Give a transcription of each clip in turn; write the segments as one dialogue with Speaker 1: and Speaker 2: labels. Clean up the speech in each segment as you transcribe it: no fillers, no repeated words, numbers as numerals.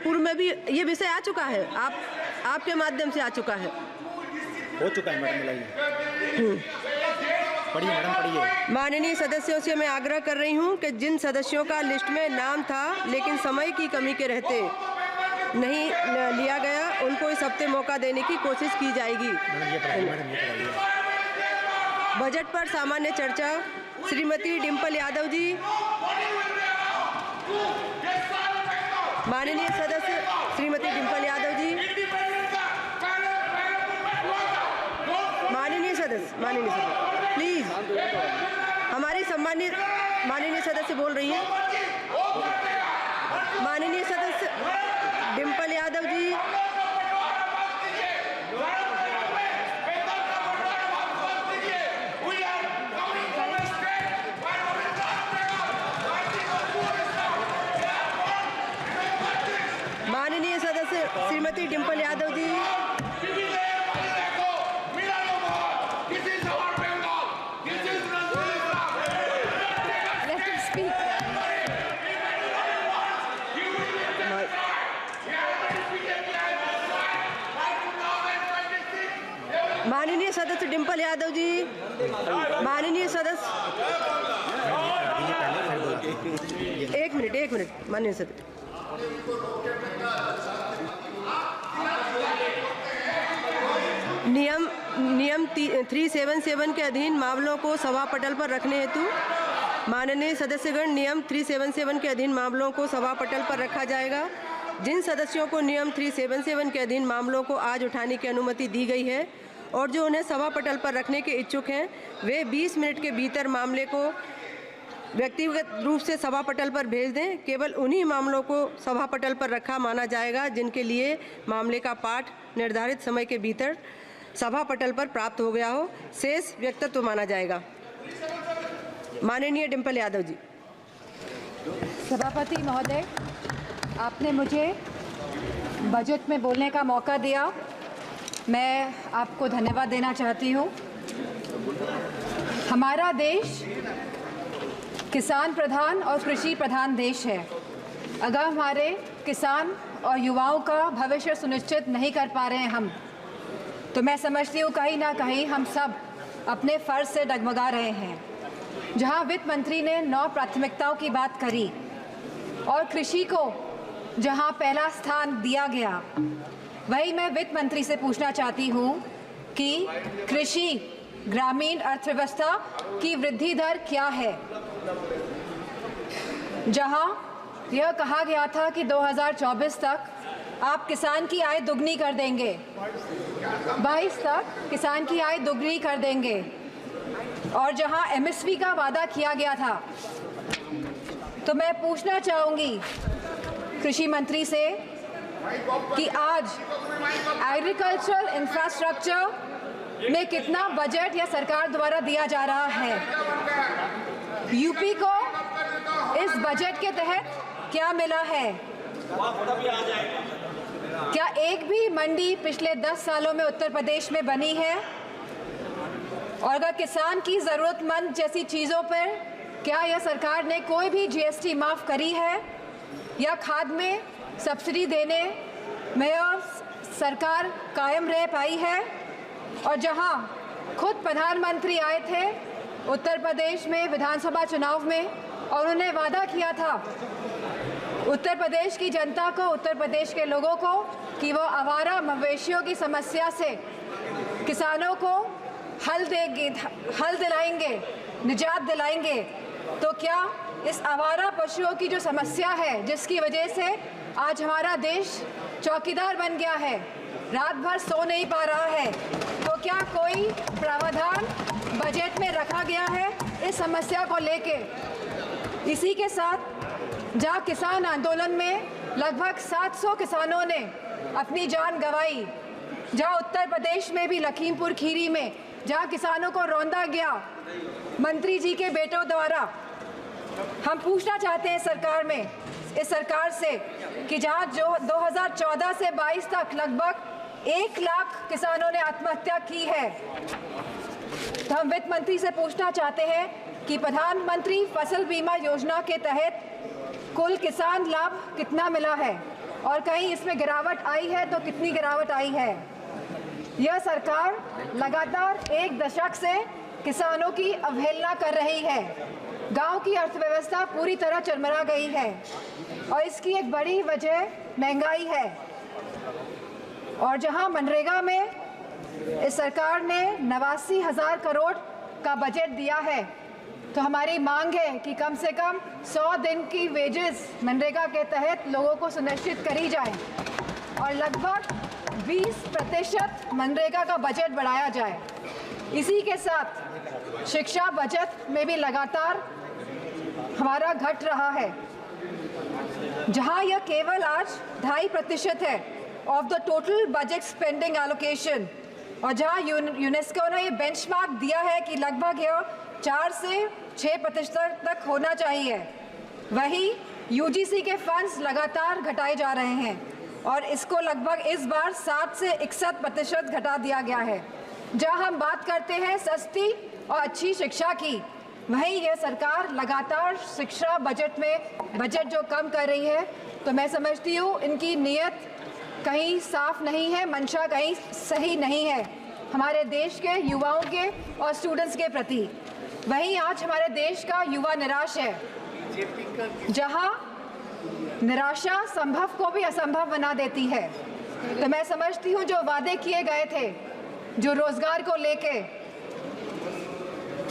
Speaker 1: पूर्व में भी ये विषय आ चुका है, आपके माध्यम से आ चुका है।
Speaker 2: हो चुका है मैडम, मिलाइए। पढ़िए मैडम, पढ़िए।
Speaker 1: माननीय सदस्यों से मैं आग्रह कर रही हूं कि जिन सदस्यों का लिस्ट में नाम था लेकिन समय की कमी के रहते नहीं लिया गया, उनको इस हफ्ते मौका देने की कोशिश की जाएगी। बजट पर सामान्य चर्चा, श्रीमती डिम्पल यादव जी। माननीय सदस्य श्रीमती डिम्पल यादव जी। माननीय सदस्य प्लीज, हमारी सम्मानित माननीय सदस्य बोल रही हैं। माननीय सदस्य डिम्पल यादव जी। माननीय सदस्य श्रीमती डिम्पल यादव जी। माननीय सदस्य डिम्पल यादव जी। माननीय सदस्य एक मिनट माननीय सदस्य। नियम 377 के अधीन मामलों को सभा पटल पर रखने हेतु माननीय सदस्यगण, नियम 377 के अधीन मामलों को सभा पटल पर रखा जाएगा। जिन सदस्यों को नियम 377 के अधीन मामलों को आज उठाने की अनुमति दी गई है और जो उन्हें सभा पटल पर रखने के इच्छुक हैं, वे 20 मिनट के भीतर मामले को व्यक्तिगत रूप से सभा पटल पर भेज दें। केवल उन्हीं मामलों को सभा पटल पर रखा माना जाएगा जिनके लिए मामले का पाठ निर्धारित समय के भीतर सभा पटल पर प्राप्त हो गया हो, शेष व्यक्तित्व माना जाएगा। माननीय डिम्पल यादव जी।
Speaker 3: सभापति महोदय, आपने मुझे बजट में बोलने का मौका दिया, मैं आपको धन्यवाद देना चाहती हूँ। हमारा देश किसान प्रधान और कृषि प्रधान देश है। अगर हमारे किसान और युवाओं का भविष्य सुनिश्चित नहीं कर पा रहे हैं हम, तो मैं समझती हूँ कहीं ना कहीं हम सब अपने फ़र्ज से डगमगा रहे हैं। जहाँ वित्त मंत्री ने 9 प्राथमिकताओं की बात करी और कृषि को जहाँ पहला स्थान दिया गया, वही मैं वित्त मंत्री से पूछना चाहती हूँ कि कृषि ग्रामीण अर्थव्यवस्था की वृद्धि दर क्या है। जहाँ यह कहा गया था कि 2024 तक आप किसान की आय दुगनी कर देंगे, 22 तक किसान की आय दुगनी कर देंगे, और जहाँ एमएसपी का वादा किया गया था, तो मैं पूछना चाहूँगी कृषि मंत्री से कि आज एग्रीकल्चरल इंफ्रास्ट्रक्चर में कितना बजट या सरकार द्वारा दिया जा रहा है। यूपी को इस बजट के तहत क्या मिला है। क्या एक भी मंडी पिछले 10 सालों में उत्तर प्रदेश में बनी है, और अगर किसान की ज़रूरतमंद जैसी चीज़ों पर क्या यह सरकार ने कोई भी जीएसटी माफ़ करी है, या खाद में सब्सिडी देने में यह सरकार कायम रह पाई है। और जहां खुद प्रधानमंत्री आए थे उत्तर प्रदेश में विधानसभा चुनाव में, और उन्होंने वादा किया था उत्तर प्रदेश की जनता को, उत्तर प्रदेश के लोगों को, कि वो आवारा मवेशियों की समस्या से किसानों को हल दिलाएंगे, निजात दिलाएंगे। तो क्या इस आवारा पशुओं की जो समस्या है, जिसकी वजह से आज हमारा देश चौकीदार बन गया है, रात भर सो नहीं पा रहा है, तो क्या कोई प्रावधान बजट में रखा गया है इस समस्या को लेके? इसी के साथ जहाँ किसान आंदोलन में लगभग 700 किसानों ने अपनी जान गंवाई, जहाँ उत्तर प्रदेश में भी लखीमपुर खीरी में जहाँ किसानों को रौंदा गया मंत्री जी के बेटों द्वारा, हम पूछना चाहते हैं इस सरकार से कि जहाँ जो 2014 से 22 तक लगभग 1 लाख किसानों ने आत्महत्या की है, तो हम वित्त मंत्री से पूछना चाहते हैं कि प्रधानमंत्री फसल बीमा योजना के तहत कुल किसान लाभ कितना मिला है, और कहीं इसमें गिरावट आई है तो कितनी गिरावट आई है। यह सरकार लगातार एक दशक से किसानों की अवहेलना कर रही है। गांव की अर्थव्यवस्था पूरी तरह चरमरा गई है और इसकी एक बड़ी वजह महंगाई है। और जहां मनरेगा में इस सरकार ने 89,000 करोड़ का बजट दिया है, तो हमारी मांग है कि कम से कम 100 दिन की वेजेस मनरेगा के तहत लोगों को सुनिश्चित करी जाए और लगभग 20% मनरेगा का बजट बढ़ाया जाए। इसी के साथ शिक्षा बजट में भी लगातार हमारा घट रहा है, जहां यह केवल आज 2.5% है of the total budget spending allocation, और जहां यूनेस्को ने ये बेंचमार्क दिया है कि लगभग यह 4 से 6% तक होना चाहिए, वही यूजीसी के फंड्स लगातार घटाए जा रहे हैं और इसको लगभग इस बार 7 से 61% घटा दिया गया है। जहां हम बात करते हैं सस्ती और अच्छी शिक्षा की, वहीं यह सरकार लगातार शिक्षा बजट में बजट जो कम कर रही है, तो मैं समझती हूँ इनकी नीयत कहीं साफ नहीं है, मंशा कहीं सही नहीं है हमारे देश के युवाओं के और स्टूडेंट्स के प्रति। वहीं आज हमारे देश का युवा निराश है, जहां निराशा संभव को भी असंभव बना देती है। तो मैं समझती हूँ जो वादे किए गए थे, जो रोजगार को लेके,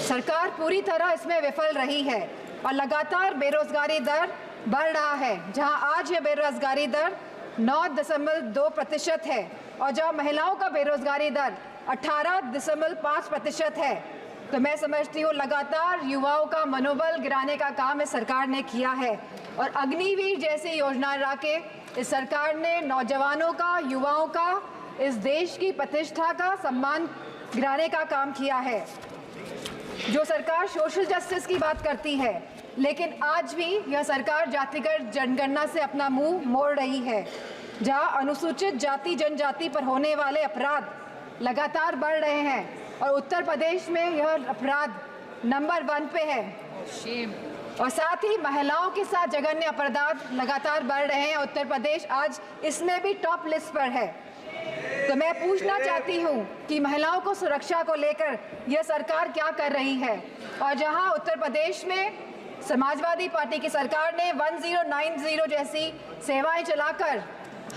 Speaker 3: सरकार पूरी तरह इसमें विफल रही है और लगातार बेरोजगारी दर बढ़ रहा है। जहां आज ये बेरोजगारी दर 9.2% है और जहां महिलाओं का बेरोजगारी दर 18.5% है। तो मैं समझती हूँ लगातार युवाओं का मनोबल गिराने का काम इस सरकार ने किया है और अग्निवीर जैसी योजना ला के इस सरकार ने नौजवानों का, युवाओं का, इस देश की प्रतिष्ठा का, सम्मान गिराने का काम किया है। जो सरकार सोशल जस्टिस की बात करती है, लेकिन आज भी यह सरकार जातिगत जनगणना से अपना मुंह मोड़ रही है, जहां अनुसूचित जाति जनजाति पर होने वाले अपराध लगातार बढ़ रहे हैं और उत्तर प्रदेश में यह अपराध नंबर 1 पे है। और साथ ही महिलाओं के साथ जघन्य अपराध लगातार बढ़ रहे हैं। उत्तर प्रदेश आज इसमें भी टॉप लिस्ट पर है। तो मैं पूछना चाहती हूँ कि महिलाओं को सुरक्षा को लेकर यह सरकार क्या कर रही है। और जहां उत्तर प्रदेश में समाजवादी पार्टी की सरकार ने 1090 जैसी सेवाएं चलाकर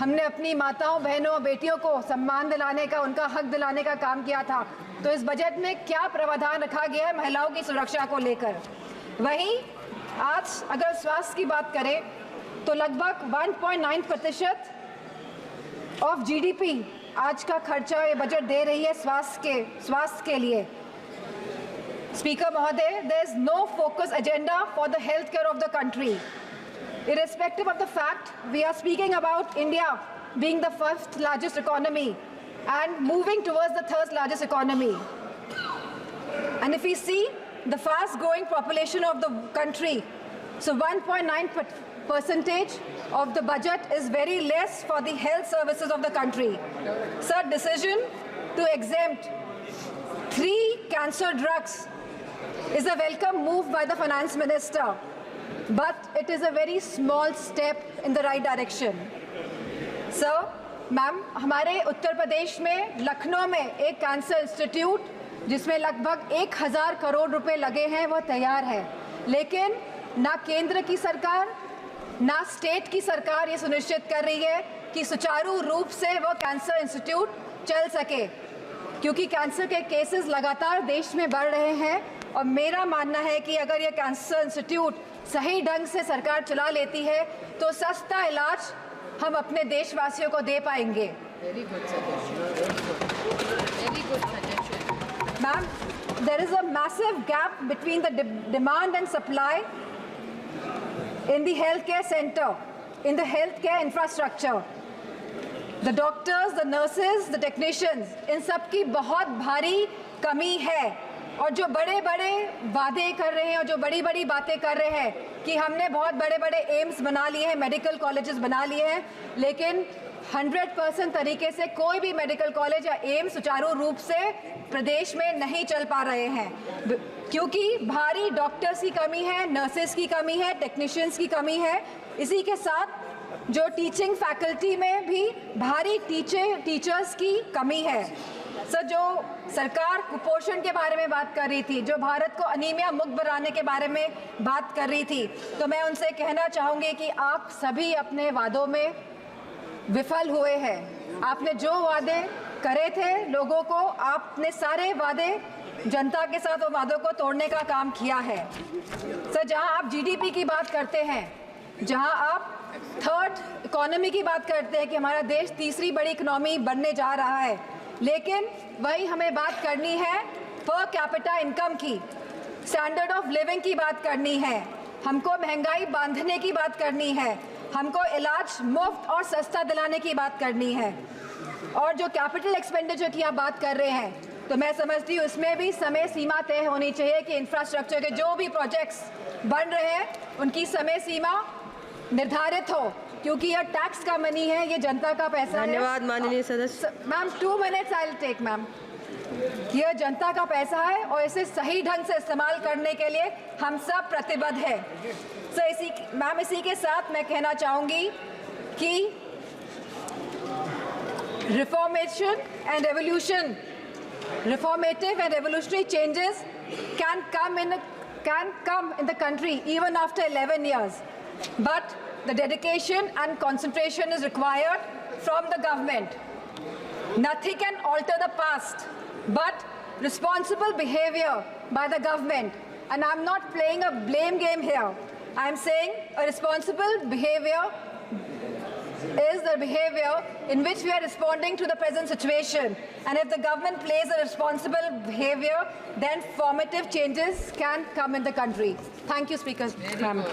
Speaker 3: हमने अपनी माताओं, बहनों, बेटियों को सम्मान दिलाने का, उनका हक दिलाने का काम किया था, तो इस बजट में क्या प्रावधान रखा गया है महिलाओं की सुरक्षा को लेकर। वहीं आज अगर स्वास्थ्य की बात करें तो लगभग 1.9% ऑफ जीडीपी आज का खर्चा ये बजट दे रही है स्वास्थ्य के लिए। Speaker Mahoday, there is no focus agenda for the healthcare of the country. Irrespective of the fact, we are speaking about India being the 1st largest economy and moving towards the 3rd largest economy. And if we see the fast growing population of the country, so 1.9% of the budget is very less for the health services of the country. Sir, decision to exempt 3 cancer drugs is a welcome move by the finance minister, but it is a very small step in the right direction. Sir, ma'am, हमारे उत्तर प्रदेश में लखनऊ में एक cancer institute जिसमें लगभग 1000 करोड़ रुपए लगे हैं वो तैयार है, लेकिन ना केंद्र की सरकार ना स्टेट की सरकार ये सुनिश्चित कर रही है कि सुचारू रूप से वो कैंसर इंस्टीट्यूट चल सके, क्योंकि कैंसर के केसेस लगातार देश में बढ़ रहे हैं। और मेरा मानना है कि अगर ये कैंसर इंस्टीट्यूट सही ढंग से सरकार चला लेती है तो सस्ता इलाज हम अपने देशवासियों को दे पाएंगे।
Speaker 4: Very good suggestion. Very good suggestion.
Speaker 3: Ma'am, there is a massive gap between the demand and supply in the healthcare center, in the healthcare infrastructure. The doctors, the nurses, the technicians, इन सब की बहुत भारी कमी है। और जो बड़े बड़े वादे कर रहे हैं और जो बड़ी बड़ी बातें कर रहे हैं कि हमने बहुत बड़े बड़े एम्स बना लिए हैं, मेडिकल कॉलेजेस बना लिए हैं, लेकिन 100% तरीके से कोई भी मेडिकल कॉलेज या एम्स सुचारू रूप से प्रदेश में नहीं चल पा रहे हैं, क्योंकि भारी डॉक्टर्स की कमी है, नर्सेस की कमी है, टेक्नीशियंस की कमी है। इसी के साथ जो टीचिंग फैकल्टी में भी भारी टीचर्स की कमी है। सर, जो सरकार कुपोषण के बारे में बात कर रही थी, जो भारत को अनीमिया मुक्त बनाने के बारे में बात कर रही थी, तो मैं उनसे कहना चाहूँगी कि आप सभी अपने वादों में विफल हुए हैं। आपने जो वादे करे थे लोगों को, आपने सारे वादे जनता के साथ वो वादों को तोड़ने का काम किया है। सर, जहां आप जीडीपी की बात करते हैं, जहां आप थर्ड इकोनॉमी की बात करते हैं कि हमारा देश तीसरी बड़ी इकोनॉमी बनने जा रहा है, लेकिन वही हमें बात करनी है पर कैपिटा इनकम की, स्टैंडर्ड ऑफ लिविंग की बात करनी है, हमको महंगाई बांधने की बात करनी है, हमको इलाज मुफ्त और सस्ता दिलाने की बात करनी है। और जो कैपिटल एक्सपेंडिचर की आप बात कर रहे हैं, तो मैं समझती हूँ उसमें भी समय सीमा तय होनी चाहिए कि इंफ्रास्ट्रक्चर के जो भी प्रोजेक्ट्स बन रहे हैं उनकी समय सीमा निर्धारित हो, क्योंकि यह टैक्स का मनी है, ये जनता का पैसा है।
Speaker 1: धन्यवाद माननीय सदस्य।
Speaker 3: Ma'am 2 minutes I will take ma'am. यह जनता का पैसा है और इसे सही ढंग से इस्तेमाल करने के लिए हम सब प्रतिबद्ध हैं। सो इसी के साथ मैं कहना चाहूँगी कि reformative and revolutionary changes can come in the country even after 11 years, but the dedication and concentration is required from the government. Nothing can alter the past but responsible behavior by the government, and I'm not playing a blame game here. I'm saying a responsible behavior is the behavior in which we are responding to the present situation, and if the government plays a responsible behavior, then formative changes can come in the country. Thank you, Speaker. Ma'am.